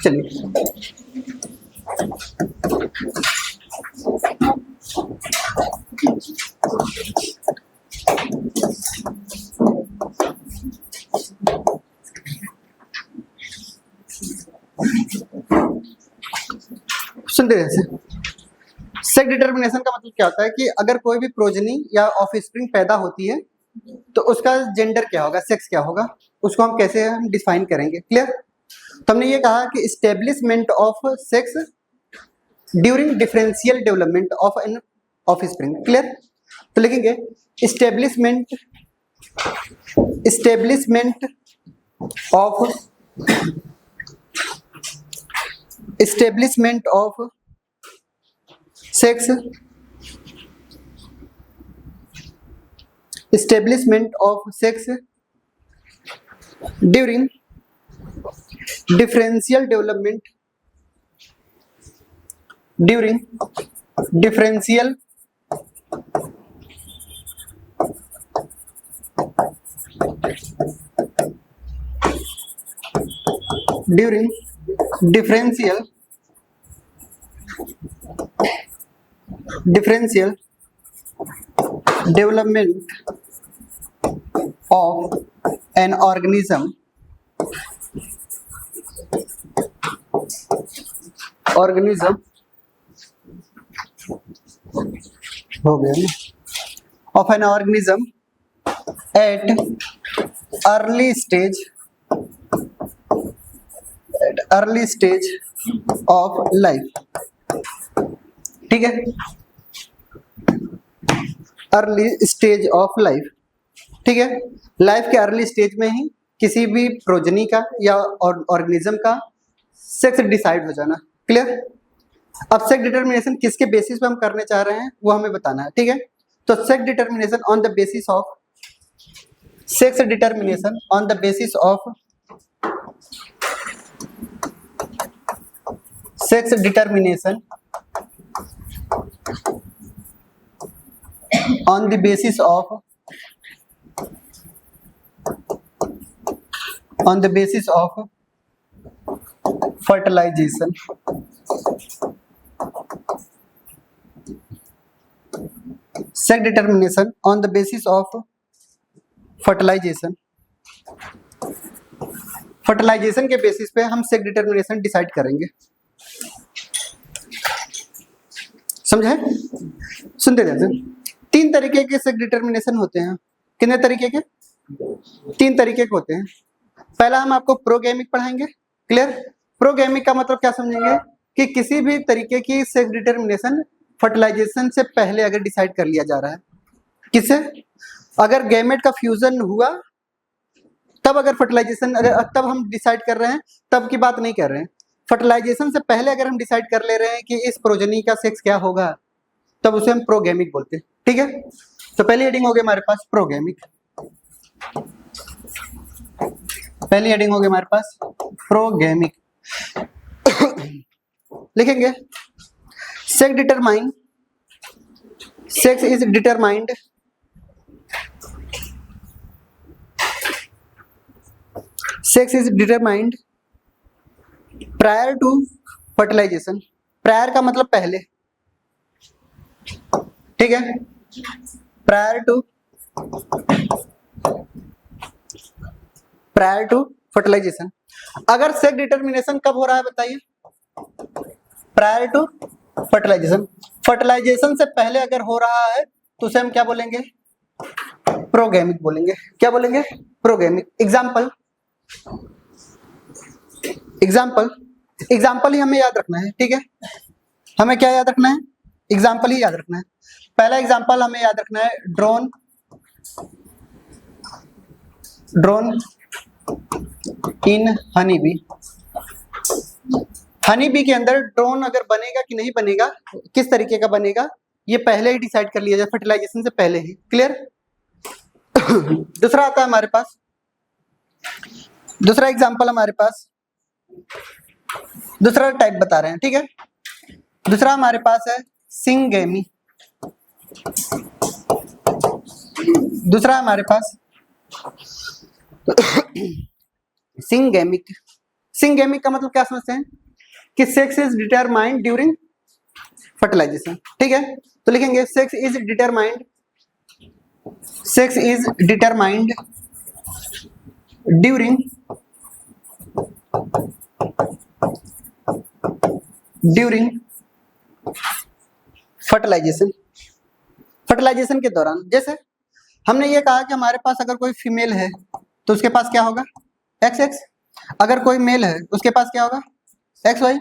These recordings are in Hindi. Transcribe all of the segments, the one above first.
चलिए सुनते हैं। सेक्स डिटर्मिनेशन का मतलब क्या होता है कि अगर कोई भी प्रोजनी या ऑफस्प्रिंग पैदा होती है तो उसका जेंडर क्या होगा, सेक्स क्या होगा, उसको हम कैसे हम डिफाइन करेंगे। क्लियर? तो हमने ये कहा कि establishment of sex during differential development of an offspring. Clear? तो लिखेंगे establishment of sex establishment of sex during differential development during differential development of an organism हो गया ना, of an organism at early stage of life। ठीक है, अर्ली स्टेज ऑफ लाइफ। ठीक है, लाइफ के अर्ली स्टेज में ही किसी भी प्रोजनी का या ऑर्गेनिज्म का सेक्स डिसाइड हो जाना। क्लियर? अब सेक्स डिटर्मिनेशन किसके बेसिस पे हम करने चाह रहे हैं वो हमें बताना है। ठीक है, तो sex determination on the basis of sex determination on the basis of sex determination on the basis of fertilization। sex determination on the basis of fertilization। Fertilization के बेसिस पे हम सेक्स डिटर्मिनेशन डिसाइड करेंगे। समझे? सुनते रहते। तीन तरीके के सेक्स डिटर्मिनेशन होते हैं। कितने तरीके के? तीन तरीके के होते हैं। पहला हम आपको प्रोगैमिक पढ़ाएंगे। क्लियर? प्रोगैमिक का मतलब क्या समझेंगे कि किसी भी तरीके की सेक्स डिटर्मिनेशन फर्टिलाइजेशन से पहले अगर डिसाइड कर लिया जा रहा है। किससे? अगर गैमेट का फ्यूजन हुआ तब अगर फर्टिलाइजेशन, तब हम डिसाइड कर रहे हैं, तब की बात नहीं कर रहे हैं। फर्टिलाइजेशन से पहले अगर हम डिसाइड कर ले रहे हैं कि इस प्रोजनी का सेक्स क्या होगा, तब उसे हम प्रोगैमिक बोलते हैं। ठीक है, तो पहली हेडिंग हो गई हमारे पास प्रोगैमिक। पहली हेडिंग हो गई हमारे पास प्रोगैमिक। लिखेंगे sex determine, sex is determined prior to fertilization. Prior का मतलब पहले। ठीक है, प्रायर टू फर्टिलाइजेशन। अगर सेक्स डिटर्मिनेशन कब हो रहा है बताइए? Prior to fertilisation. फर्टिलाइजेशन से पहले अगर हो रहा है तो उसे हम क्या बोलेंगे? प्रोगैमिक बोलेंगे। क्या बोलेंगे? प्रोगैमिक। एग्जाम्पल ही हमें याद रखना है। ठीक है, हमें क्या याद रखना है? एग्जाम्पल ही याद रखना है। पहला एग्जाम्पल हमें याद रखना है ड्रोन इन हनी बी। हनी बी के अंदर ड्रोन अगर बनेगा कि नहीं बनेगा, किस तरीके का बनेगा, ये पहले ही डिसाइड कर लिया जाए, फर्टिलाइजेशन से पहले ही। क्लियर? दूसरा आता है हमारे पास, दूसरा एग्जाम्पल हमारे पास, दूसरा टाइप बता रहे हैं। ठीक है, दूसरा हमारे पास है सिंगेमी। दूसरा हमारे पास सिंगेमिक। सिंगेमिक का मतलब क्या समझते हैं कि sex is determined during fertilization, ठीक है। तो लिखेंगे sex is determined during fertilization, fertilization के दौरान। जैसे हमने ये कहा कि हमारे पास अगर कोई फीमेल है तो उसके पास क्या होगा XX, अगर कोई मेल है उसके पास क्या होगा XY।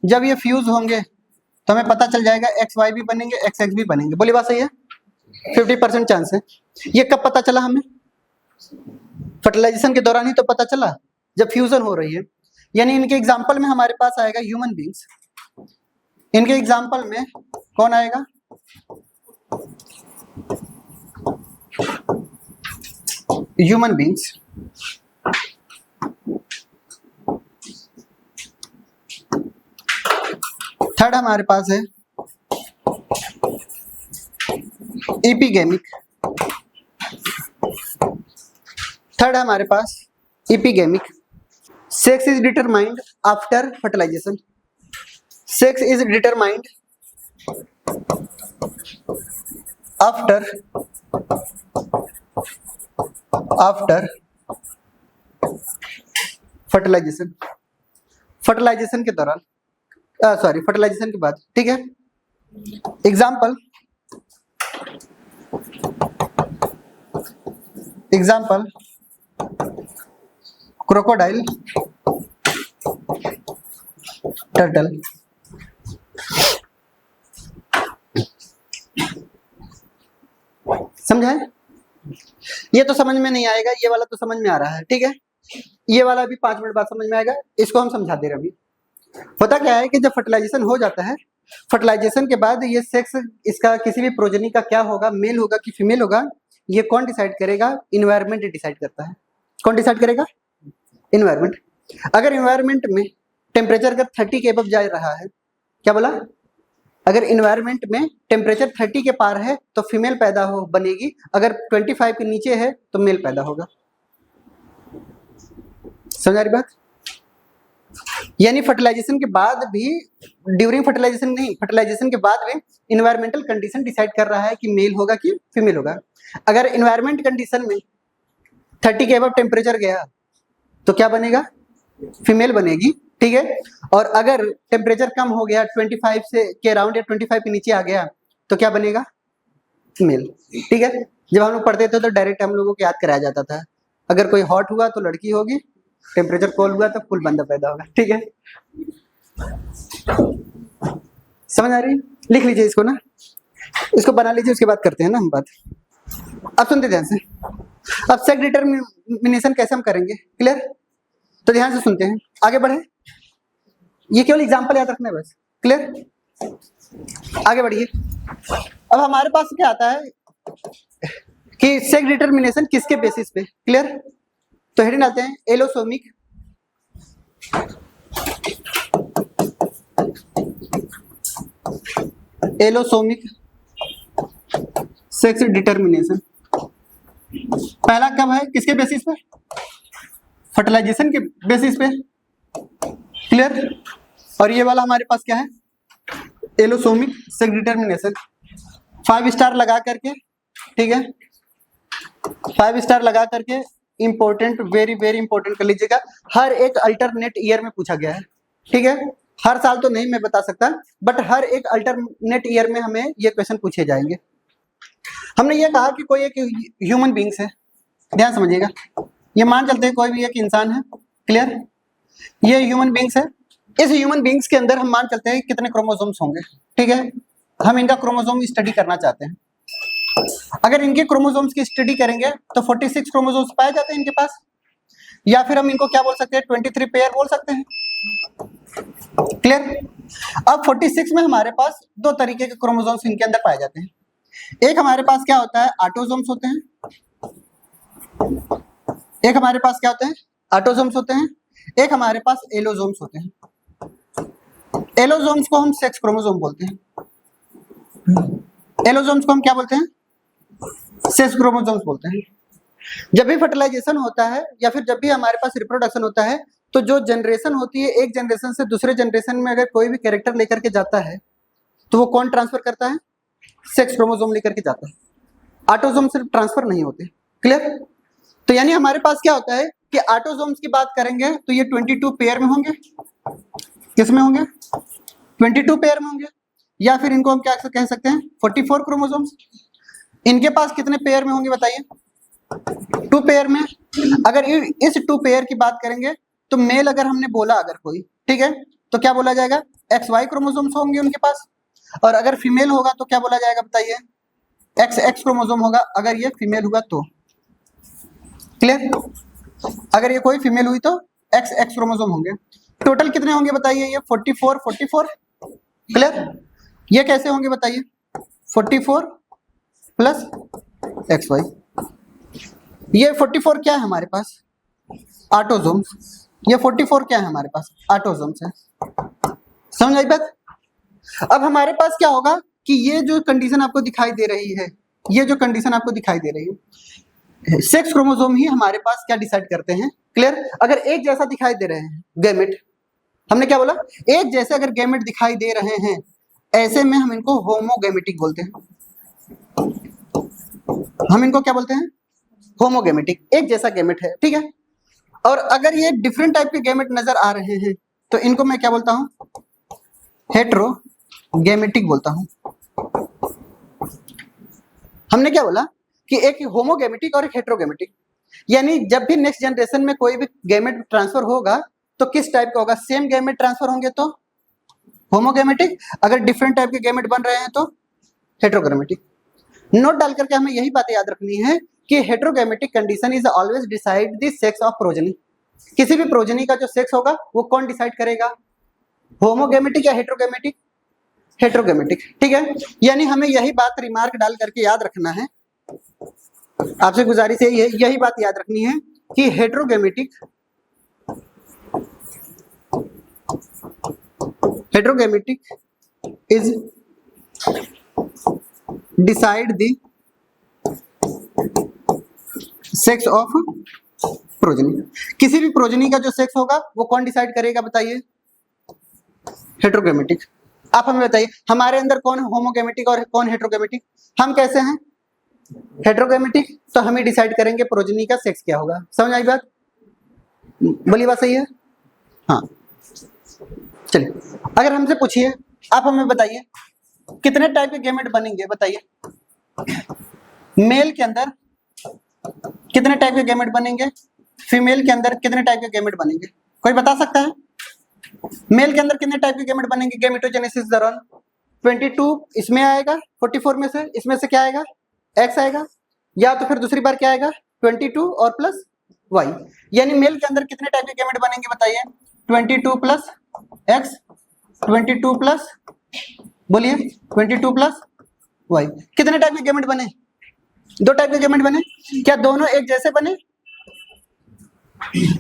जब ये फ्यूज होंगे तो हमें पता चल जाएगा XY भी बनेंगे XX भी बनेंगे। बोली बात सही है? 50% चांस है। ये कब पता चला हमें? फर्टिलाइजेशन के दौरान ही तो पता चला, जब फ्यूजन हो रही है। यानी इनके एग्जाम्पल में हमारे पास आएगा ह्यूमन बींग्स। इनके एग्जाम्पल में कौन आएगा? Human beings. थर्ड हमारे पास है एपिगेमिक। थर्ड हमारे पास epigamic. Sex is determined after fertilization. Sex is determined after fertilization. Fertilization के दौरान, सॉरी फर्टिलाइजेशन के बाद, ठीक है। Example crocodile, turtle. समझे? ये तो समझ में नहीं आएगा, ये वाला तो समझ में आ रहा है, ठीक है। ये वाला भी 5 मिनट बाद समझ में आएगा, इसको हम समझा दे रहे अभी। होता क्या है कि जब फर्टिलाइजेशन हो जाता है, फर्टिलाइजेशन के बाद ये सेक्स इसका किसी भी प्रोजनी का क्या होगा, मेल होगा कि फीमेल होगा, ये कौन डिसाइड करेगा? इन्वायरमेंट डिसाइड करता है। कौन डिसाइड करेगा? इन्वायरमेंट। अगर इन्वायरमेंट में टेम्परेचर अगर 30 के अबव जा रहा है, क्या बोला? अगर इन्वायरमेंट में टेम्परेचर 30 के पार है तो फीमेल पैदा हो बनेगी, अगर 25 के नीचे है तो मेल पैदा होगा। समझ रही बात? यानी फर्टिलाइजेशन के बाद भी, ड्यूरिंग फर्टिलाइजेशन नहीं, फर्टिलाइजेशन के बाद भी इन्वायरमेंटल कंडीशन डिसाइड कर रहा है कि मेल होगा कि फीमेल होगा। अगर इन्वायरमेंट कंडीशन में 30 के अबव टेम्परेचर गया तो क्या बनेगा? फीमेल बनेगी, ठीक है। और अगर टेम्परेचर कम हो गया 25 से के अराउंड या 25 के नीचे आ गया तो क्या बनेगा? मेल, ठीक है। जब हम लोग पढ़ते थे तो डायरेक्ट हम लोगों को याद कराया जाता था, अगर कोई हॉट हुआ तो लड़की होगी, टेम्परेचर कोल्ड हुआ तो फुल बंदा पैदा होगा, ठीक है। समझ आ रही? लिख लीजिए इसको ना, इसको बना लीजिए, उसके बाद करते हैं ना हम बात। अब सुनते ध्यान से। अब सेक्स डिटरमिनेशन कैसे हम करेंगे, क्लियर? तो ध्यान से सुनते हैं, आगे बढ़े। ये केवल एग्जांपल याद रखना है बस, क्लियर? आगे बढ़िए। अब हमारे पास क्या आता है कि सेक्स डिटरमिनेशन किसके बेसिस पे, क्लियर? तो हेडिंग डालते हैं एलोसोमिक सेक्स डिटरमिनेशन। पहला कब है, किसके बेसिस पे? फर्टिलाइजेशन के बेसिस पे, क्लियर? और ये वाला हमारे पास क्या है? Allosomic sex determination. 5 स्टार लगा करके, ठीक है, 5 स्टार लगा करके, इंपॉर्टेंट, वेरी वेरी इंपॉर्टेंट कर लीजिएगा। हर एक अल्टरनेट ईयर में पूछा गया है, ठीक है। हर साल तो नहीं मैं बता सकता, बट हर एक अल्टरनेट ईयर में हमें ये क्वेश्चन पूछे जाएंगे। हमने ये कहा कि कोई एक ह्यूमन बींग्स है, ध्यान समझिएगा। ये मान चलते हैं कोई भी एक इंसान है, क्लियर? ये ह्यूमन बींग्स है। इस ह्यूमन बींग्स के अंदर हम मान चलते हैं कितने क्रोमोसोम्स होंगे, ठीक है। हम इनका क्रोमोसोम स्टडी करना चाहते हैं। अगर इनके क्रोमोसोम्स की स्टडी करेंगे तो 46 क्रोमोसोम्स पाए जाते हैं इनके पास, या फिर हम इनको क्या बोल सकते हैं? 23 पेयर बोल सकते हैं, क्लियर? अब 46 में हमारे पास 2 तरीके के क्रोमोसोम्स इनके अंदर पाए जाते हैं। एक हमारे पास क्या होता है? ऑटोसोम्स होते हैं। एक हमारे पास क्या होते हैं? ऑटोसोम्स होते हैं। एक हमारे पास एलोसोम्स होते हैं। एलोसोम्स को हम सेक्स क्रोमोसोम बोलते हैं। एलोसोम्स को हम क्या बोलते हैं? सेक्स क्रोमोसोम्स बोलते हैं। जब भी फर्टिलाइजेशन होता है या फिर जब भी हमारे पास रिप्रोडक्शन होता है तो जो जनरेशन होती है, एक जनरेशन से दूसरे जनरेशन में अगर कोई भी कैरेक्टर लेकर के जाता है तो वो कौन ट्रांसफर करता है? सेक्स क्रोमोसोम लेकर के जाता है। ऑटोसोम सिर्फ ट्रांसफर नहीं होते। क्लियर? तो यानी हमारे पास क्या होता है कि ऑटोसोम्स की बात करेंगे तो ये 22 पेयर में होंगे। किसमें होंगे? 22 पेयर में होंगे, या फिर इनको हम क्या कह सकते हैं? 44 क्रोमोसोम्स। इनके पास कितने पेयर में होंगे बताइए? 2 पेयर में। अगर इस 2 पेयर की बात करेंगे तो मेल अगर हमने बोला अगर कोई, ठीक है, तो क्या बोला जाएगा? XY क्रोमोसोम्स होंगे उनके पास। और अगर फीमेल होगा तो क्या बोला जाएगा बताइए? XX क्रोमोसोम होगा अगर ये फीमेल हुआ तो। क्लियर? अगर ये कोई फीमेल हुई तो XX क्रोमोसोम होंगे। टोटल कितने होंगे बताइए? ये 44। क्लियर? ये कैसे होंगे बताइए? 44 प्लस XY। ये 44 क्या है हमारे पास? ऑटोसोम्स। ये 44 क्या है हमारे पास? ऑटोसोम्स है। समझ आई बात? अब हमारे पास क्या होगा कि ये जो कंडीशन आपको दिखाई दे रही है, ये जो कंडीशन आपको दिखाई दे रही है, सेक्स क्रोमोसोम ही हमारे पास क्या डिसाइड करते हैं। क्लियर? अगर एक जैसा दिखाई दे रहे हैं गैमेट, हमने क्या बोला? एक जैसे अगर गैमेट दिखाई दे रहे हैं, ऐसे में हम इनको होमोगैमेटिक बोलते हैं। हम इनको क्या बोलते हैं? होमोगैमेटिक। एक जैसा गैमेट है, ठीक है। और अगर ये डिफरेंट टाइप के गैमेट नजर आ रहे हैं तो इनको मैं क्या बोलता हूं? हेट्रोगैमेटिक बोलता हूं। हमने क्या बोला कि एक होमोगैमेटिक और एक हेट्रोगैमेटिक, यानी जब भी नेक्स्ट जनरेशन में कोई भी गैमेट ट्रांसफर होगा तो किस टाइप का होगा? सेम गैमेट ट्रांसफर होंगे तो होमोगैमेटिक, अगर डिफरेंट टाइप के गैमेट बन रहे हैं तो हेट्रोगैमेटिक। नोट डाल करके हमें यही बातें याद रखनी है कि heterogametic condition is always decide the sex of progeny. किसी भी प्रोजेनी का जो सेक्स होगा वो कौन डिसाइड करेगा? होमोगैमेटिक या हेट्रोगैमेटिक? हेट्रोगैमेटिक। ठीक है, यानी हमें यही बात रिमार्क डाल करके याद रखना है। आपसे गुजारिश है यही बात याद रखनी है कि heterogametic is decide the sex of progeny. किसी भी प्रोजेनी का जो सेक्स होगा वो कौन डिसाइड करेगा बताइए? हेट्रोगैमेटिक। आप हमें बताइए हमारे अंदर कौन होमोगैमेटिक और कौन हेट्रोगैमेटिक? हम कैसे हैं? हेट्रोगैमेटिक। तो हम ही डिसाइड करेंगे प्रोजेनी का सेक्स क्या होगा। समझ आई बात? बोली बात सही है? हाँ, चलिए अगर हमसे पूछिए, आप हमें बताइए कितने टाइप के गैमेट बनेंगे बताइए? मेल के अंदर कितने टाइप के गैमेट बनेंगे? फीमेल के अंदर कितने टाइप के गैमेट बनेंगे? कोई बता सकता है? मेल के अंदर कितने टाइप के गैमेट बनेंगे गैमेटोजेनेसिस दौरान? 22 इसमें आएगा, 44 में से इसमें से क्या आएगा? X आएगा, या तो फिर दूसरी बार क्या आएगा? 22 और प्लस Y। यानी मेल के अंदर कितने टाइप के गैमेट बनेंगे बताइए? 22 प्लस X, 22 प्लस, बोलिए 22 प्लस Y। कितने टाइप के गैमेट बने? 2 टाइप के गैमेट बने। क्या दोनों एक जैसे बने?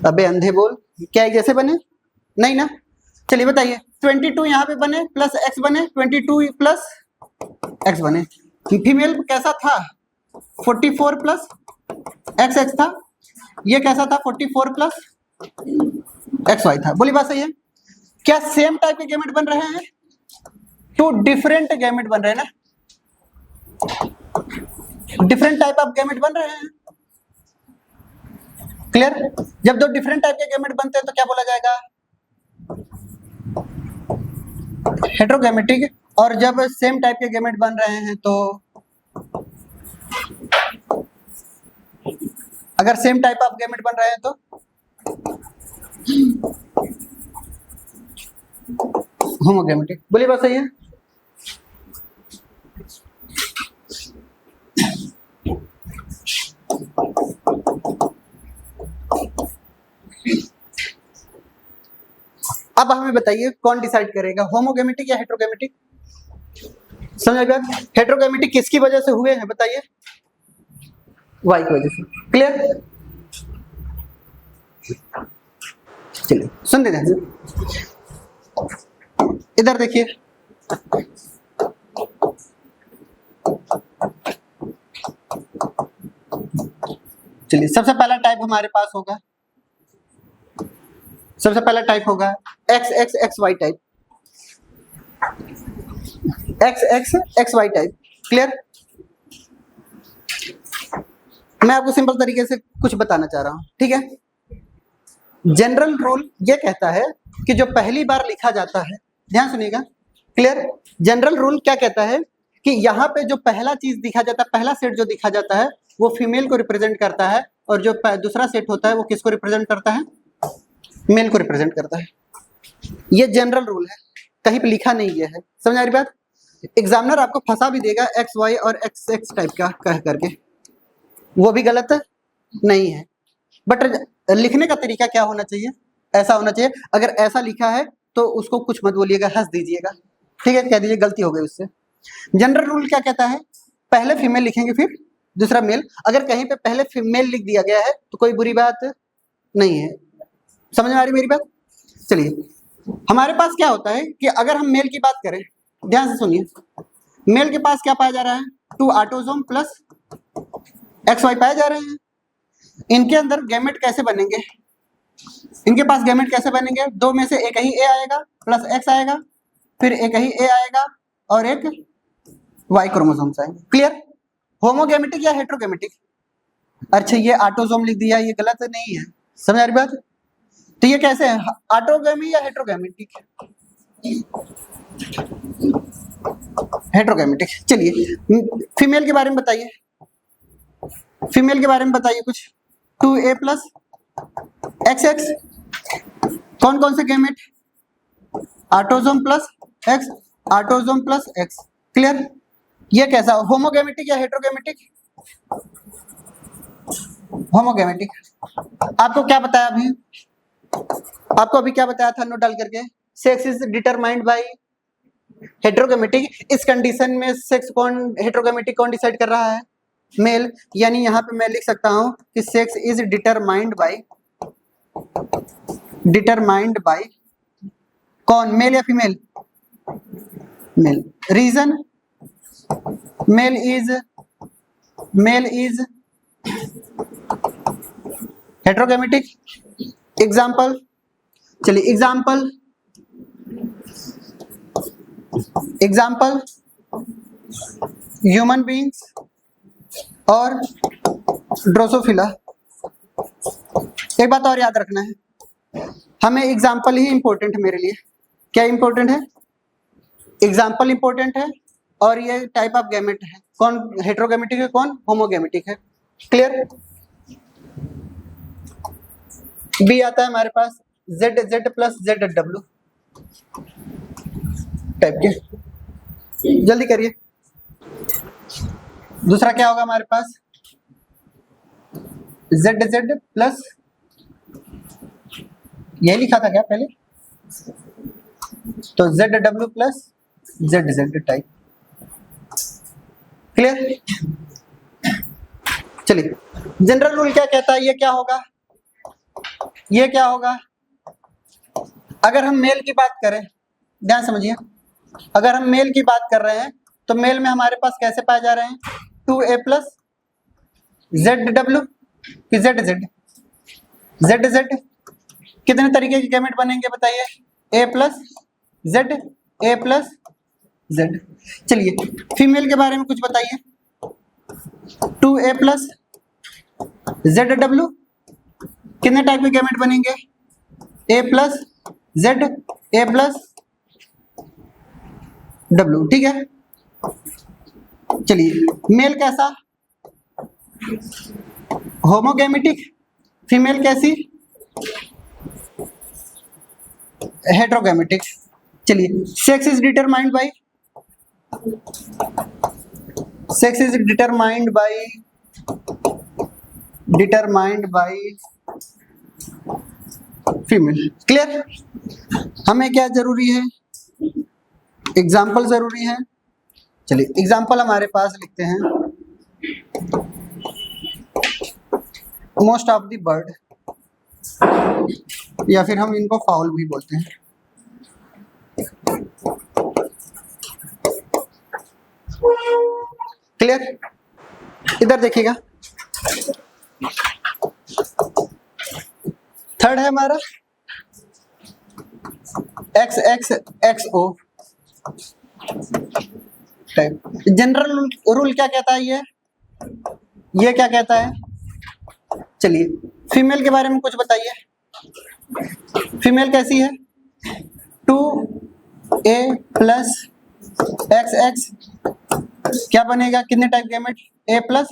अबे अंधे बोल, क्या एक जैसे बने? नहीं ना। चलिए बताइए 22 यहाँ पे बने प्लस X बने, 22 प्लस X बने। फीमेल कैसा था? 44 प्लस XX था। ये कैसा था? 44 प्लस XY था। बोली बात सही है? क्या सेम टाइप के गैमेट बन रहे हैं? 2 डिफरेंट गैमेट बन रहे हैं ना, डिफरेंट टाइप ऑफ गैमेट बन रहे हैं। क्लियर? जब 2 डिफरेंट टाइप के गैमेट बनते हैं तो क्या बोला जाएगा? हेट्रोगैमेटिक। और जब सेम टाइप के गैमेट बन रहे हैं तो, अगर सेम टाइप ऑफ गैमेट बन रहे हैं तो होमोगैमेटिक। बोलिए बात सही है? अब हमें बताइए कौन डिसाइड करेगा, होमोगैमेटिक या हेट्रोगैमेटिक? समझ गए? हेट्रोगैमेटिक किसकी वजह से हुए हैं बताइए? Y की वजह से। क्लियर? चलिए सुन दे इधर देखिए, चलिए सबसे पहला टाइप हमारे पास होगा सबसे पहला टाइप होगा X X X Y type, X X X Y type. Clear? मैं आपको सिंपल तरीके से कुछ बताना चाह रहा हूं, ठीक है। जनरल रूल ये कहता है कि जो पहली बार लिखा जाता है, ध्यान सुनिएगा, क्लियर। जनरल रूल क्या कहता है कि यहाँ पे जो पहला चीज दिखा जाता है, पहला सेट जो दिखा जाता है वो फीमेल को रिप्रेजेंट करता है, और जो दूसरा सेट होता है वो किसको रिप्रेजेंट करता है? मेल को रिप्रेजेंट करता है। ये जनरल रूल है, कहीं पे लिखा नहीं गया है। समझ आ रही बात? एग्जामिनर आपको फंसा भी देगा एक्स वाई और एक्स एक्स टाइप का कह करके, वो भी गलत नहीं है, बट लिखने का तरीका क्या होना चाहिए? ऐसा होना चाहिए। अगर ऐसा लिखा है तो उसको कुछ मत बोलिएगा, हंस दीजिएगा, ठीक है, कह दीजिए गलती हो गई उससे। जनरल रूल क्या कहता है? पहले फीमेल लिखेंगे फिर दूसरा मेल। अगर कहीं पे पहले फीमेल लिख दिया गया है तो कोई बुरी बात नहीं है। समझ में आ रही मेरी बात? चलिए, हमारे पास क्या होता है कि अगर हम मेल की बात करें, ध्यान से सुनिए, मेल के पास क्या पाया जा रहा है? 2 ऑटोसोम प्लस एक्स वाई पाए जा रहे हैं। इनके अंदर गैमेट कैसे बनेंगे? इनके पास गैमेट कैसे बनेंगे? दो में से एक ही ए आएगा प्लस एक्स आएगा, फिर एक ही ए आएगा और एक वाई क्रोमोसोम्स आएंगे। क्लियर? होमोगैमेटिक या हेट्रोगैमेटिक? अच्छा, ये ऑटोसोम लिख दिया, ये गलत नहीं है। समझ आ रही बात? तो ये कैसे है, ऑटोगैमी या हेट्रोगैमेटिक? हेट्रोगैमेटिक। चलिए, फीमेल के बारे में बताइए, फीमेल के बारे में बताइए कुछ। 2a प्लस एक्स एक्स, कौन कौन से gamete? Autosome plus x, autosome plus x. Clear? ये कैसा, होमोगैमेटिक या हेट्रोगैमेटिक? होमोगैमेटिक। आपको क्या बताया अभी? आपको अभी क्या बताया था नोट डाल करके? Sex is determined by heterogametic. इस कंडीशन में सेक्स कौन, हेट्रोगैमेटिक कौन डिसाइड कर रहा है? मेल। यानी यहां पे मैं लिख सकता हूं कि सेक्स इज डिटरमाइंड बाय कौन, मेल या female? Male. Reason, male is heterogametic. Example, चलिए एग्जाम्पल ह्यूमन बीइंग्स और ड्रोसोफिला। एक बात और याद रखना है, हमें एग्जाम्पल ही इंपॉर्टेंट है मेरे लिए। क्या इंपॉर्टेंट है? एग्जाम्पल इंपॉर्टेंट है, और ये टाइप ऑफ गैमेट है, कौन हेट्रोगैमेटिक है, कौन होमोगैमेटिक है। क्लियर? बी आता है हमारे पास Z Z plus Z W type के, जल्दी करिए। दूसरा क्या होगा हमारे पास? जेड जेड प्लस, यही लिखा था क्या पहले? तो Z W plus Z Z type. Clear? चलिए, जनरल रूल क्या कहता है? ये क्या होगा, ये क्या होगा? अगर हम मेल की बात करें, ध्यान समझिए, अगर हम मेल की बात कर रहे हैं तो मेल में हमारे पास कैसे पाए जा रहे हैं? 2a प्लस जेड डब्ल्यू कि जेड जेड? Z Z. कितने तरीके के गैमेट बनेंगे बताइए? a plus Z, a plus Z. चलिए, फीमेल के बारे में कुछ बताइए। 2a प्लस जेड डब्ल्यू, कितने टाइप के गैमेट बनेंगे? a plus Z, a plus W. ठीक है, चलिए, मेल कैसा? होमोगैमेटिक। फीमेल कैसी? हेट्रोगैमेटिक। चलिए, sex is determined bye, sex is determined by female. Clear? हमें क्या जरूरी है? एग्जाम्पल जरूरी है। चलिए, एग्जाम्पल हमारे पास लिखते हैं, मोस्ट ऑफ द बर्ड, या फिर हम इनको फाउल भी बोलते हैं। क्लियर? इधर देखिएगा, थर्ड है हमारा एक्स एक्स एक्स ओ टाइप। जनरल रूल क्या कहता है ये क्या कहता है? चलिए फीमेल के बारे में कुछ बताइए, फीमेल कैसी है? 2a प्लस एक्स एक्स क्या बनेगा, कितने type gamete? a plus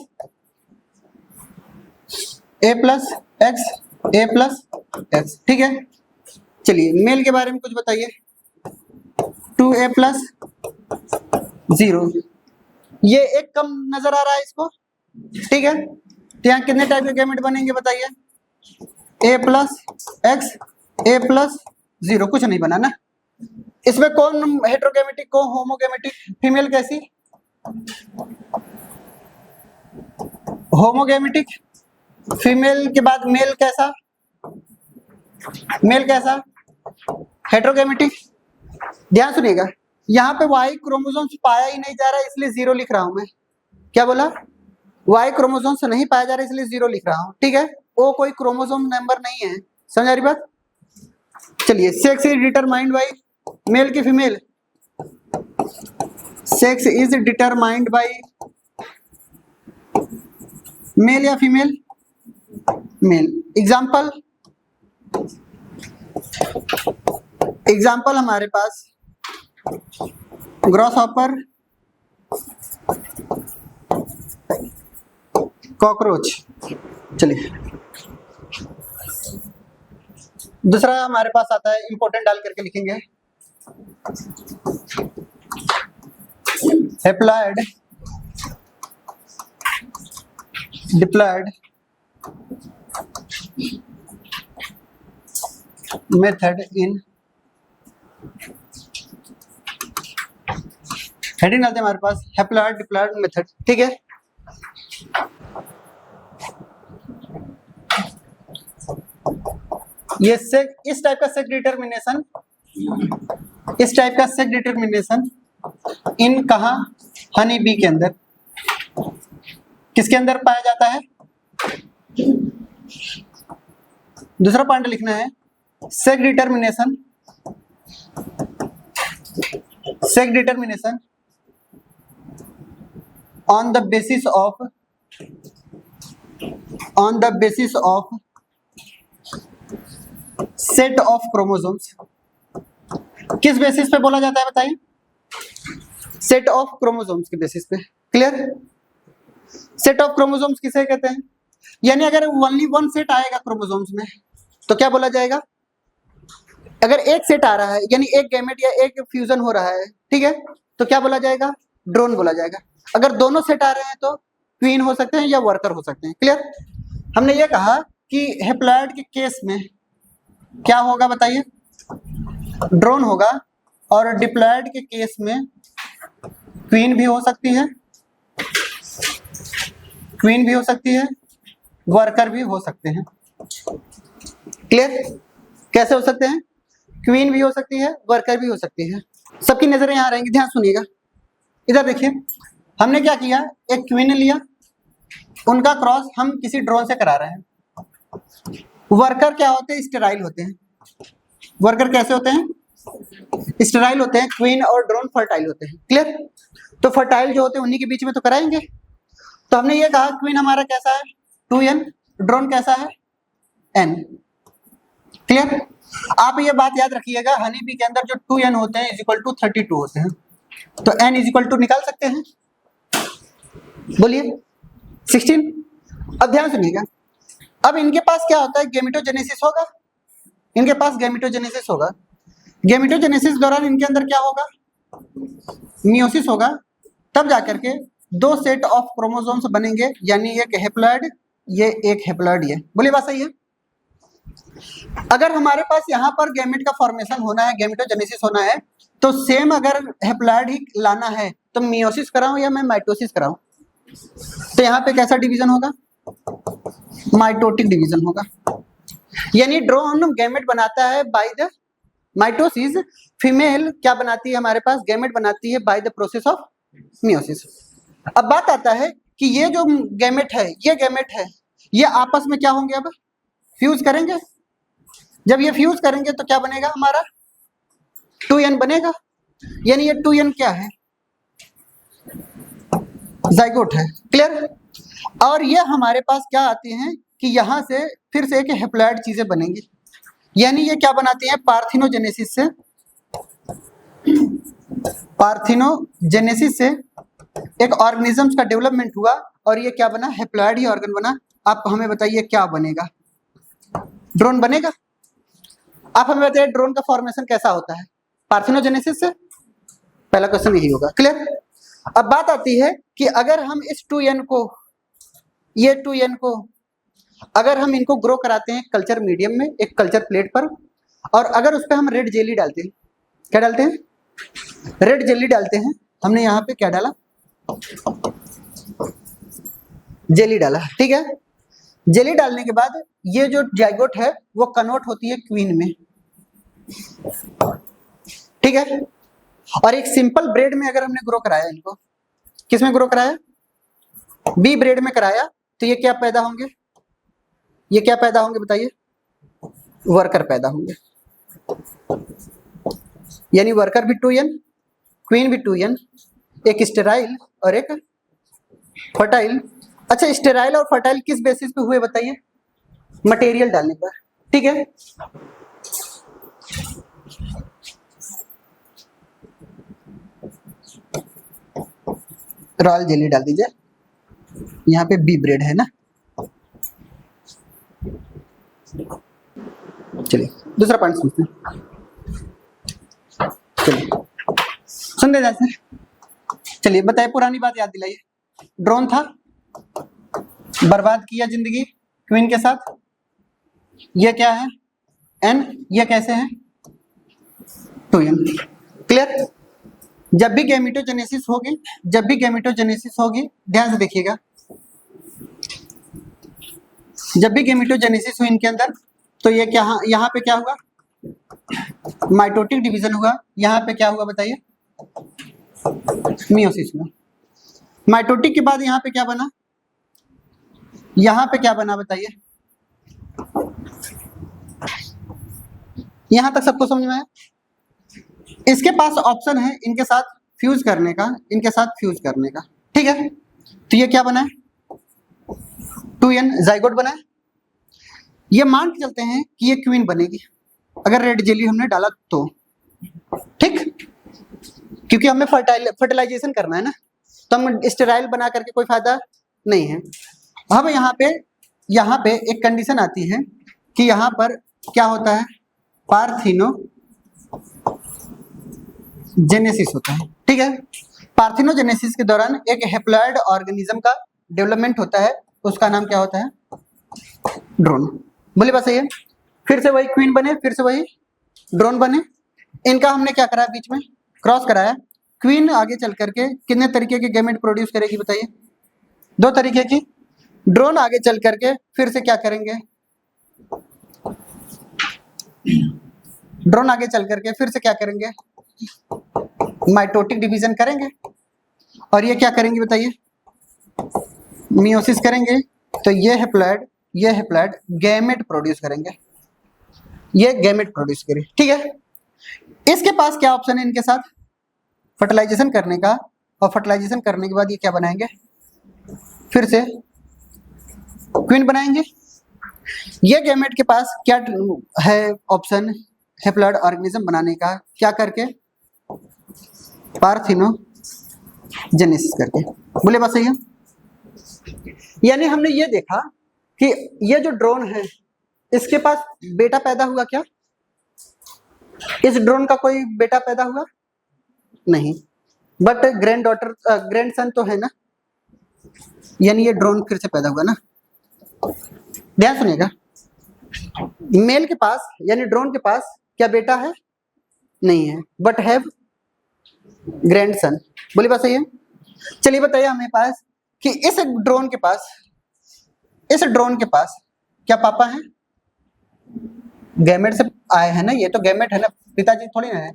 x, ठीक है। चलिए मेल के बारे में कुछ बताइए, 2a प्लस 0, ये एक कम नजर आ रहा है इसको, ठीक है। तो यहाँ कितने टाइप के गैमेट बनेंगे बताइए? a plus x, a plus 0, कुछ नहीं बना ना। इसमें कौन हेट्रोगेमेटिक, कौन होमोगेमेटिक? फीमेल कैसी? होमोगेमेटिक। फीमेल के बाद मेल कैसा? मेल कैसा? हेट्रोगेमेटिक। ध्यान सुनिएगा, यहाँ पे वाई क्रोमोसोम्स पाया ही नहीं जा रहा है इसलिए 0 लिख रहा हूं मैं। क्या बोला? वाई क्रोमोसोम्स नहीं पाया जा रहा है इसलिए 0 लिख रहा हूं, ठीक है। वो कोई क्रोमोसोम नंबर नहीं है, समझ आ रही बात? चलिए sex is determined by male की female? Sex is determined by male या फीमेल? मेल। एग्जाम्पल हमारे पास ग्रॉसहॉपर, कॉकरोच। चलिए दूसरा हमारे पास आता है, इंपॉर्टेंट डाल करके लिखेंगे, haploid diploid method in, heading डालते हैं हमारे पास हैप्लॉइड डिप्लॉइड मेथड, ठीक है। ये इस टाइप का सेक्स डिटरमिनेशन इन कहा? हनी बी के अंदर। किसके अंदर पाया जाता है? दूसरा पॉइंट लिखना है, sex determination on the basis of set of chromosomes। किस बेसिस पे बोला जाता है बताइए? सेट ऑफ क्रोमोसोम्स के बेसिस पे। क्लियर? सेट ऑफ क्रोमोसोम्स किसे कहते हैं? यानी अगर ओनली वन सेट आएगा क्रोमोसोम्स में तो क्या बोला जाएगा? अगर एक सेट आ रहा है यानी एक गैमेट या एक फ्यूजन हो रहा है, ठीक है, तो क्या बोला जाएगा? ड्रोन बोला जाएगा। अगर दोनों सेट आ रहे हैं तो क्वीन हो सकते हैं या वर्कर हो सकते हैं। क्लियर? हमने ये कहा कि हैप्लॉइड के केस में क्या होगा बताइए? ड्रोन होगा, और डिप्लॉइड के केस में क्वीन भी हो सकती है, वर्कर भी हो सकते हैं। क्लियर? कैसे हो सकते हैं? क्वीन भी हो सकती है, वर्कर भी हो सकती है। सबकी नजरें यहाँ रहेंगी, ध्यान सुनिएगा। इधर देखिए, हमने क्या किया, एक क्वीन लिया, उनका क्रॉस हम किसी ड्रोन से करा रहे हैं। वर्कर क्या होते हैं? स्टेराइल होते हैं। वर्कर कैसे होते हैं? स्टेराइल होते हैं। क्वीन और ड्रोन फर्टाइल होते हैं। क्लियर? तो फर्टाइल जो होते हैं उन्हीं के बीच में तो कराएंगे। तो हमने ये कहा क्वीन हमारा कैसा है? 2n, ड्रोन कैसा है? n। क्लियर? आप ये बात याद रखिएगा, हनी बी के अंदर जो 2n होते हैं इज इक्वल टू 32 होते हैं, तो n इज इक्वल टू निकाल सकते हैं, बोलिए 16। अब ध्यान सुनिएगा, अब इनके पास क्या होता है? गेमेटोजेनेसिस होगा। इनके पास गेमेटोजेनेसिस होगा। गेमेटोजेनेसिस दौरान इनके अंदर क्या होगा? मियोसिस होगा। तब जाकर के दो सेट ऑफ क्रोमोसोम्स बनेंगे, यानी एक हैप्लॉइड, ये एक हैप्लॉइड, ये। बोलिए बात सही है? अगर हमारे पास यहाँ पर गैमेट का फॉर्मेशन होना है, गैमेटोजेनेसिस होना है, तो सेम अगर हैप्लॉइड ही लाना है तो मियोसिस कराऊं या मैं माइटोसिस कराऊं? तो यहाँ पे कैसा डिवीजन होगा? माइटोटिक डिवीजन होगा। यानी ड्रोन गैमेट बनाता है बाय द माइटोसिस, फीमेल क्या बनाती है हमारे पास? गैमेट बनाती है by the process of meiosis. अब बात आता है कि ये जो गैमेट है, ये आपस में क्या होंगे? अब फ्यूज करेंगे। जब ये फ्यूज करेंगे तो क्या बनेगा हमारा? 2n बनेगा, यानी ये 2n क्या है, जाइगोट है। क्लियर। और ये हमारे पास क्या आती हैं कि यहां से फिर से एक हैप्लॉइड चीजें बनेंगी, यानी ये क्या बनाती हैं, पार्थिनोजेनेसिस से, पार्थिनोजेनेसिस से एक ऑर्गेनिजम्स का डेवलपमेंट हुआ और ये क्या बना, हैप्लॉइड ही ऑर्गन बना। आप हमें बताइए क्या बनेगा, ड्रोन बनेगा। आप हमें बताइए ड्रोन का फॉर्मेशन कैसा होता है, पार्थिनोजेनेसिस से, पहला क्वेश्चन यही होगा। क्लियर। अब बात आती है कि अगर हम इस 2n को, ये 2n को अगर हम इनको ग्रो कराते हैं कल्चर मीडियम में, एक कल्चर प्लेट पर, और अगर उस पर हम रेड जेली डालते हैं, क्या डालते हैं, रेड जेली डालते हैं, हमने यहाँ पे क्या डाला, जेली डाला, ठीक है। जेली डालने के बाद ये जो जाइगोट है वो कन्वर्ट होती है क्वीन में, ठीक है। और एक सिंपल ब्रेड में अगर हमने ग्रो कराया इनको, किस में ग्रो कराया, बी ब्रेड में कराया, तो ये क्या पैदा होंगे, ये क्या पैदा होंगे बताइए, वर्कर पैदा होंगे, यानी वर्कर भी 2n, क्वीन भी 2n, एक स्टेराइल और एक फर्टाइल। अच्छा, स्टेराइल और फर्टाइल किस बेसिस पे हुए बताइए, मटेरियल डालने पर, ठीक है। रॉयल जेली डाल दीजिए, यहाँ पे बी ब्रेड है ना। चलिए दूसरा पॉइंट सुनते हैं, चलिए सुन दे जैसे। चलिए बताइए, पुरानी बात याद दिलाइए, ड्रोन था, बर्बाद किया जिंदगी क्वीन के साथ, ये क्या है n, ये कैसे है 2n। क्लियर। जब भी गैमेटोजेनेसिस होगी, जब भी गैमेटोजेनेसिस होगी, ध्यान से देखिएगा, जब भी गैमेटोजेनेसिस हुई इनके अंदर, तो ये क्या, यहाँ पे क्या हुआ, माइटोटिक डिवीजन हुआ, यहाँ पे क्या हुआ बताइए, मियोसिस हुआ। माइटोटिक के बाद यहाँ पे क्या बना, यहाँ पे क्या बना बताइए, यहाँ तक सबको समझ में आया। इसके पास ऑप्शन है इनके साथ फ्यूज करने का, इनके साथ फ्यूज करने का, ठीक है। तो ये क्या बना है, 2n जाइगोट बना है। ये मान के चलते हैं कि ये क्वीन बनेगी अगर रेड जेली हमने डाला तो, ठीक, क्योंकि हमें फर्टिलाइजेशन करना है ना, तो हम स्टेराइल बना करके कोई फायदा नहीं है। अब यहाँ पे एक कंडीशन आती है कि यहाँ पर क्या होता है, पार्थिनोजेनेसिस होता है, ठीक है। पार्थिनोजेनेसिस के दौरान एक हैप्लॉइड ऑर्गेनिज्म का डेवलपमेंट होता है, उसका नाम क्या होता है, ड्रोन। बोलिए बात सही है। फिर से वही क्वीन बने, फिर से वही ड्रोन बने। इनका हमने क्या कराया, बीच में क्रॉस कराया। क्वीन आगे चल करके कितने तरीके के गैमेट प्रोड्यूस करेगी बताइए, 2 तरीके की। ड्रोन आगे चल करके फिर से क्या करेंगे, ड्रोन आगे चल करके फिर से क्या करेंगे, माइटोटिक डिवीजन करेंगे, और ये क्या करेंगे बताइए, मियोसिस करेंगे। तो ये हैप्लॉइड गैमेट प्रोड्यूस करेंगे, ये गैमेट प्रोड्यूस करें, ठीक है। इसके पास क्या ऑप्शन है इनके साथ, फर्टिलाइजेशन करने का, और फर्टिलाइजेशन करने के बाद ये क्या बनाएंगे, फिर से क्वीन बनाएंगे। ये गैमेट के पास क्या है ऑप्शन, हैप्लॉइड ऑर्गेनिज्म बनाने का, क्या करके, पार्थिनोजेनेसिस करके। बोले बात सही है। यानी हमने ये देखा कि ये जो ड्रोन है इसके पास बेटा पैदा हुआ क्या, इस ड्रोन का कोई बेटा पैदा हुआ नहीं, बट ग्रैंड सन तो है ना, यानी ये ड्रोन फिर से पैदा हुआ ना। ध्यान सुनिएगा, मेल के पास यानी ड्रोन के पास क्या बेटा है, नहीं है, बट हैव ग्रैंड सन। बोली बात सही है। चलिए बताइए हमें पास कि इस ड्रोन के पास क्या पापा हैं, गैमेट से आए हैं ना, ये तो गैमेट है ना, पिताजी थोड़ी ना है।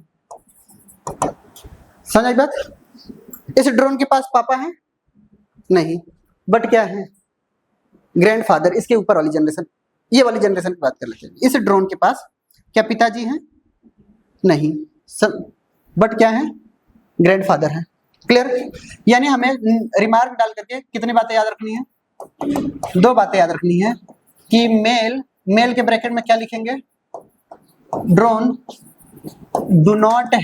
समझ आई बात। इस ड्रोन के पास पापा हैं नहीं, बट क्या है, ग्रैंडफादर। इसके ऊपर वाली जनरेशन, ये वाली जनरेशन की बात कर लेते हैं। इस ड्रोन के पास क्या पिताजी हैं, नहीं, बट क्या है, ग्रैंडफादर है। क्लियर? यानी हमें रिमार्क डाल करके कितनी बातें याद रखनी है, 2 बातें याद रखनी है कि मेल के ब्रैकेट में क्या लिखेंगे, drone do not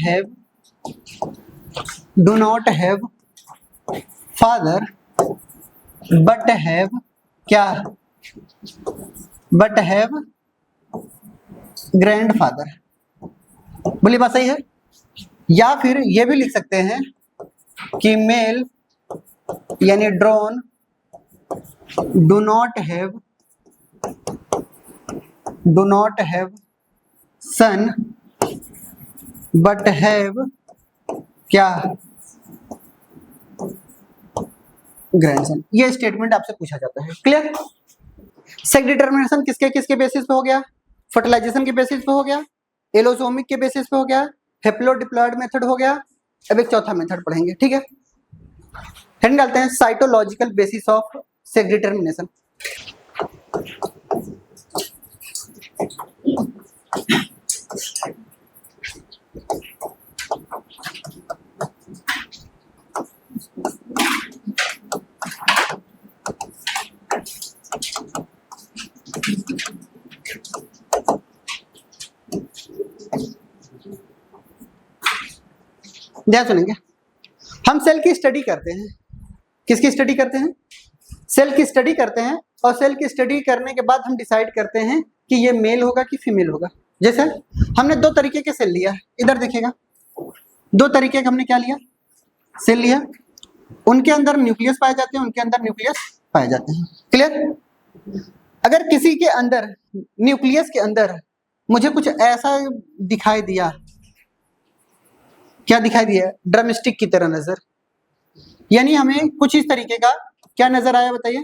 have father but have क्या, बट हैव ग्रैंडफादर। बोली बात सही है? या फिर ये भी लिख सकते हैं कि मेल यानी drone do not have son but have क्या, ग्रैंडसन। ये स्टेटमेंट आपसे पूछा जाता है। क्लियर? सेक्स डिटरमिनेशन किसके किसके बेसिस पे हो गया, फर्टिलाइजेशन के बेसिस पे हो गया, एलोसोमिक के बेसिस पे हो गया, हेप्लोडिप्लॉइड मेथड हो गया। अब एक चौथा मेथड पढ़ेंगे, ठीक है? हेडिंग डालते हैं cytological basis of sex determination. ध्यान सुनेंगे। हम सेल की स्टडी करते हैं। किसकी स्टडी करते हैं? सेल की स्टडी करते हैं, और सेल की स्टडी करने के बाद हम डिसाइड करते हैं कि ये मेल होगा कि फीमेल होगा। जैसे हमने 2 तरीके के सेल लिया, इधर देखिएगा, 2 तरीके का हमने क्या लिया, सेल लिया। उनके अंदर न्यूक्लियस पाए जाते हैं, उनके अंदर न्यूक्लियस पाए जाते हैं। क्लियर? अगर किसी के अंदर न्यूक्लियस के अंदर मुझे कुछ ऐसा दिखाई दिया, क्या दिखाई दिया, ड्रमस्टिक की तरह नजर, यानी हमें कुछ इस तरीके का क्या नजर आया बताइए।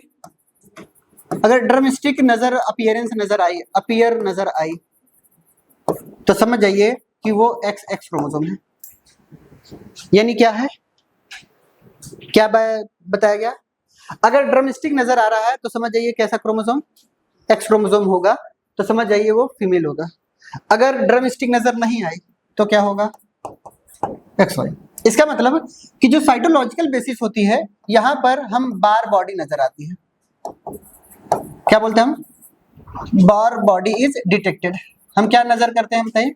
अगर ड्रमस्टिक नजर अपीयरेंस नजर आई तो समझ जाइए कि वो XX क्रोमोसोम है। यानी क्या है, क्या बताया गया, अगर ड्रमस्टिक नजर आ रहा है तो समझ जाइए कैसा क्रोमोसोम, X क्रोमोसोम होगा, तो समझ जाइए वो फीमेल होगा। अगर ड्रमस्टिक नजर नहीं आई तो क्या होगा, XY। इसका मतलब कि जो साइटोलॉजिकल बेसिस होती है, यहां पर हम बार बॉडी नजर आती है। क्या बोलते हैं हम, बार बॉडी इज डिटेक्टेड। हम क्या नजर करते हैं बताइए,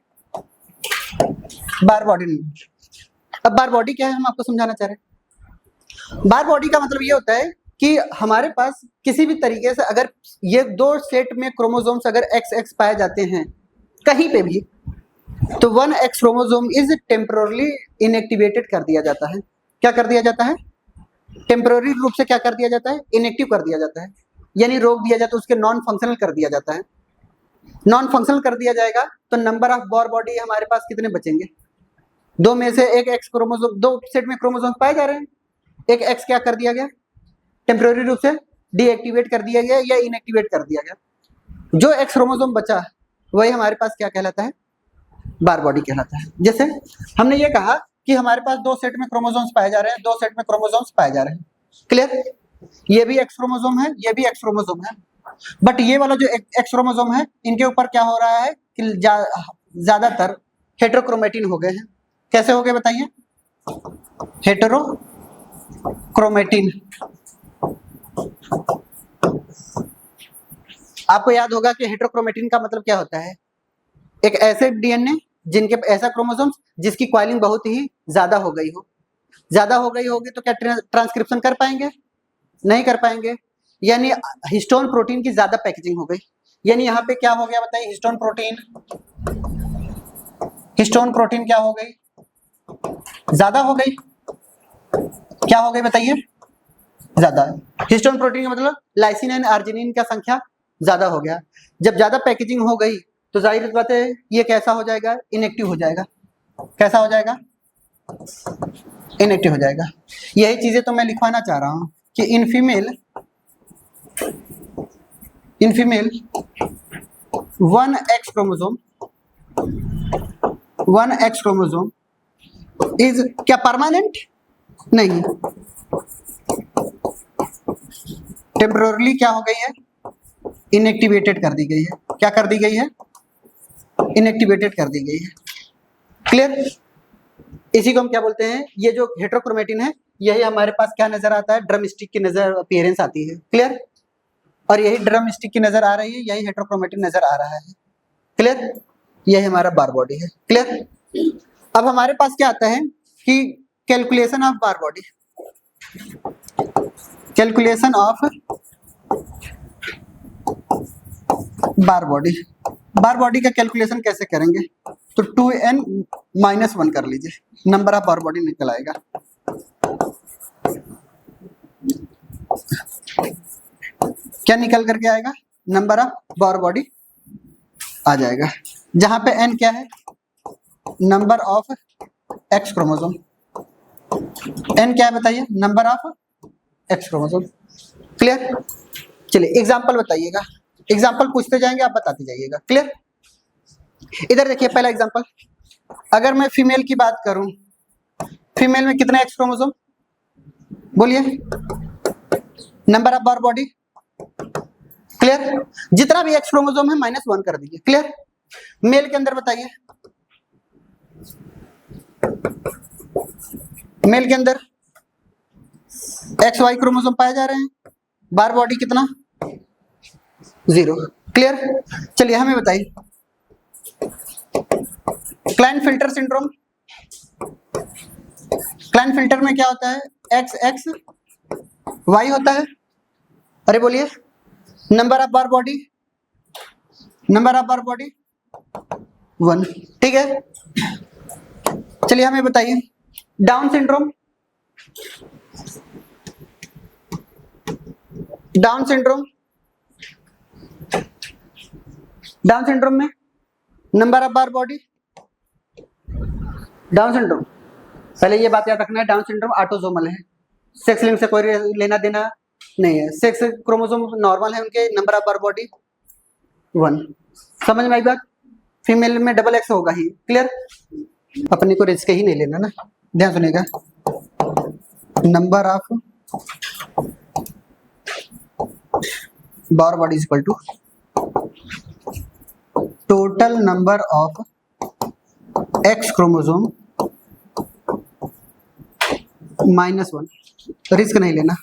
बार बॉडी। अब बार बॉडी क्या है हम आपको समझाना चाह रहे हैं। बार बॉडी का मतलब ये होता है कि हमारे पास किसी भी तरीके से अगर ये 2 सेट में क्रोमोसोम्स अगर XX पाए जाते हैं कहीं पे भी, तो 1X chromosome is temporary inactivated कर दिया जाता है। क्या कर दिया जाता है, टेम्पररी रूप से क्या कर दिया जाता है, इनएक्टिव कर दिया जाता है, यानी रोक दिया जाता है, उसके नॉन फंक्शनल कर दिया जाता है। नॉन फंक्शनल कर दिया जाएगा तो नंबर ऑफ बार बॉडी हमारे पास कितने बचेंगे, 2 में से एक X क्रोमोसोम, 2 सेट में क्रोमोसोम पाए जा रहे हैं, एक X क्या कर दिया गया, टेम्पररी रूप से डीएक्टिवेट कर दिया गया या इनएक्टिवेट कर दिया गया। जो X क्रोमोसोम बचा वही हमारे पास क्या कहलाता है, बार बॉडी कहलाता है। जैसे हमने ये कहा कि हमारे पास 2 सेट में क्रोमोसोम्स पाए जा रहे हैं, 2 सेट में क्रोमोसोम्स पाए जा रहे हैं। क्लियर? ये भी X क्रोमोसोम है, ये भी X क्रोमोसोम है, बट ये वाला जो X क्रोमोसोम है, इनके ऊपर क्या हो रहा है कि ज्यादातर हेटेरोक्रोमेटिन हो गए हैं। कैसे हो गए बताइए, हेटेरोक्रोमेटिन। आपको याद होगा कि हेटेरोक्रोमेटिन का मतलब क्या होता है, एक ऐसे डीएनए जिनके ऐसा क्रोमोसोम्स जिसकी कॉइलिंग बहुत ही ज्यादा हो गई हो, ज्यादा हो गई होगी तो क्या ट्रांसक्रिप्शन कर पाएंगे, नहीं कर पाएंगे, यानी हिस्टोन प्रोटीन की ज्यादा पैकेजिंग हो गई। यानी यहाँ पे क्या हो गया बताइए, हिस्टोन प्रोटीन क्या हो गई, ज्यादा हो गई। क्या हो गई बताइए, ज्यादा। हिस्टोन प्रोटीन का मतलब लाइसिन एंड आर्जिनिन का संख्या ज्यादा हो गया। जब ज्यादा पैकेजिंग हो गई तो जाहिर बात है ये कैसा हो जाएगा, इनएक्टिव हो जाएगा। कैसा हो जाएगा, इनएक्टिव हो जाएगा। यही चीजें तो मैं लिखवाना चाह रहा हूं कि in female 1X chromosome is क्या परमानेंट, नहीं, टेम्पररी क्या हो गई है, इनएक्टिवेटेड कर दी गई है। क्या कर दी गई है, इनएक्टिवेटेड कर दी गई है। क्लियर? इसी को हम क्या बोलते हैं, ये जो हेट्रोक्रोमेटिन है यही हमारे पास क्या नजर आता है, ड्रम स्टिक की नजर अपीयरेंस आती है। क्लियर? और यही ड्रम स्टिक की नजर आ रही है, यही हेट्रोक्रोमेटिन नजर आ रहा है। क्लियर? यही हमारा बार बॉडी है। क्लियर? अब हमारे पास क्या आता है कि calculation of Barr body, calculation of Barr body. Bar body का कैलकुलेशन कैसे करेंगे, तो 2n-1 कर लीजिए, नंबर ऑफ बार बॉडी निकल आएगा। क्या निकल करके आएगा, नंबर ऑफ बार बॉडी आ जाएगा, जहां पे n क्या है, number of X chromosome. n क्या है बताइए, number of X chromosome. Clear? चलिए एग्जांपल बताइएगा, एग्जांपल पूछते जाएंगे, आप बताते जाइएगा। क्लियर? इधर देखिए पहला एग्जांपल, अगर मैं फीमेल की बात करूं, फीमेल में कितने एक्स क्रोमोसोम बोलिए, number of Barr body. Clear? जितना भी एक्स क्रोमोसोम है -1 कर दीजिए। क्लियर? मेल के अंदर बताइए, मेल के अंदर XY क्रोमोसोम पाए जा रहे हैं, बार बॉडी कितना, 0। क्लियर? चलिए हमें बताइए क्लाइनफिल्टर सिंड्रोम, क्लाइनफिल्टर में क्या होता है, XY होता है। अरे बोलिए, number of Barr body, number of Barr body 1। ठीक है? चलिए हमें बताइए Down syndrome, Down syndrome, Down syndrome में number of Barr body, Down syndrome, पहले ये बात याद रखना है, डाउन सिंड्रोम ऑटोसोमल है, सेक्स लिंक से कोई लेना देना नहीं है, सेक्स क्रोमोसोम नॉर्मल है उनके, नंबर ऑफ बार बॉडी 1। समझ में आई बात? फीमेल में XX होगा ही। क्लियर? अपने को रिस्क ही नहीं लेना ना, ध्यान सुनिएगा, number of Barr body is equal to total number of X chromosome -1, risk नहीं लेना,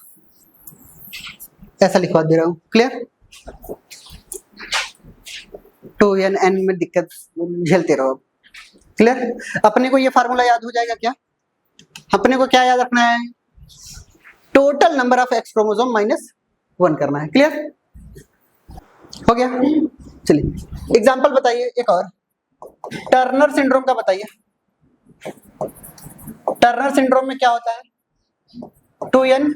ऐसा लिखवा दे रहा हूं। क्लियर? 2n में दिक्कत झेलते रहो। क्लियर? अपने को ये फार्मूला याद हो जाएगा क्या, अपने को क्या याद रखना है, total number of X chromosome -1 करना है। क्लियर? हो गया? चलिए एग्जांपल बताइए एक और, टर्नर सिंड्रोम का बताइए। टर्नर सिंड्रोम में क्या होता है, 2n,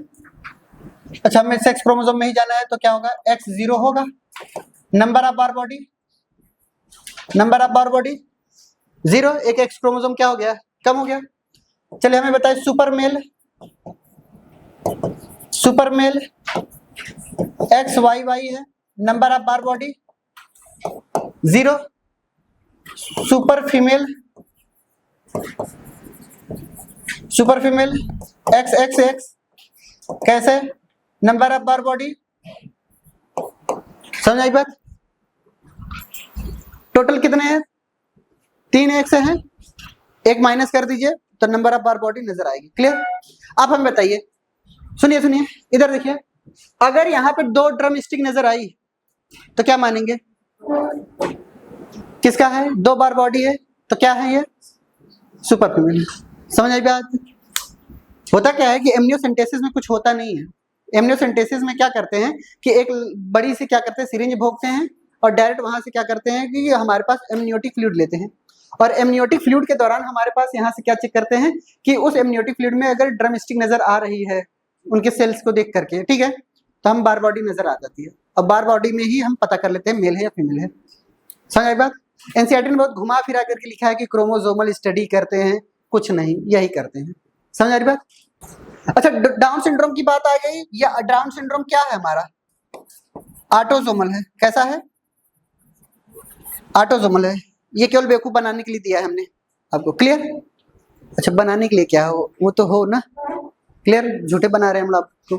अच्छा हमें सेक्स क्रोमोसोम में ही जाना है तो क्या होगा, X 0 होगा, number of Barr body, number of Barr body 0, एक एक्स क्रोमोसोम क्या हो गया, कम हो गया। चलिए हमें बताइए super male, super male XYY है, number of Barr body 0, super female, super female XXX कैसे, नंबर ऑफ बार बॉडी, समझ आई बात? टोटल कितने हैं, 3 एक्स हैं, एक माइनस कर दीजिए तो नंबर ऑफ बार बॉडी नजर आएगी। क्लियर? आप हमें बताइए, सुनिए सुनिए इधर देखिए, अगर यहाँ पे 2 ड्रम स्टिक नजर आई तो क्या मानेंगे, किसका है, 2 बार बॉडी है तो क्या है ये, सुपर फीमेल। समझ आई बात? होता क्या है कि एमनियोसेंटेसिस में कुछ होता नहीं है, एमनियोसेंटेसिस में क्या करते हैं कि एक बड़ी से क्या करते हैं, सिरिंज भोगते हैं और डायरेक्ट वहां से क्या करते हैं कि हमारे पास एमनियोटिक फ्लूइड लेते हैं, और एमनियोटिक फ्लूइड के दौरान हमारे पास यहाँ से क्या चेक करते हैं कि उस एमनियोटिक फ्लूइड में अगर ड्रम स्टिक नजर आ रही है उनके सेल्स को देख करके, ठीक है, तो हम बार बॉडी नजर आ जाती है, अब बार बॉडी में ही हम पता कर लेते हैं मेल है या फीमेल है। समझ आई बात? एनसीईआरटी ने बहुत घुमा फिरा करके लिखा है कि क्रोमोसोमल स्टडी करते हैं, कुछ नहीं, यही करते हैं। समझ आ रही बात? अच्छा डाउन सिंड्रोम की बात आ गई, या डाउन सिंड्रोम क्या है हमारा, ऑटोसोमल है। कैसा है, ऑटोसोमल है, ये केवल बेवकूफ बनाने के लिए दिया है हमने आपको। क्लियर? अच्छा बनाने के लिए क्या हो, वो तो हो ना, क्लियर, झूठे बना रहे हैं हम लोग आपको।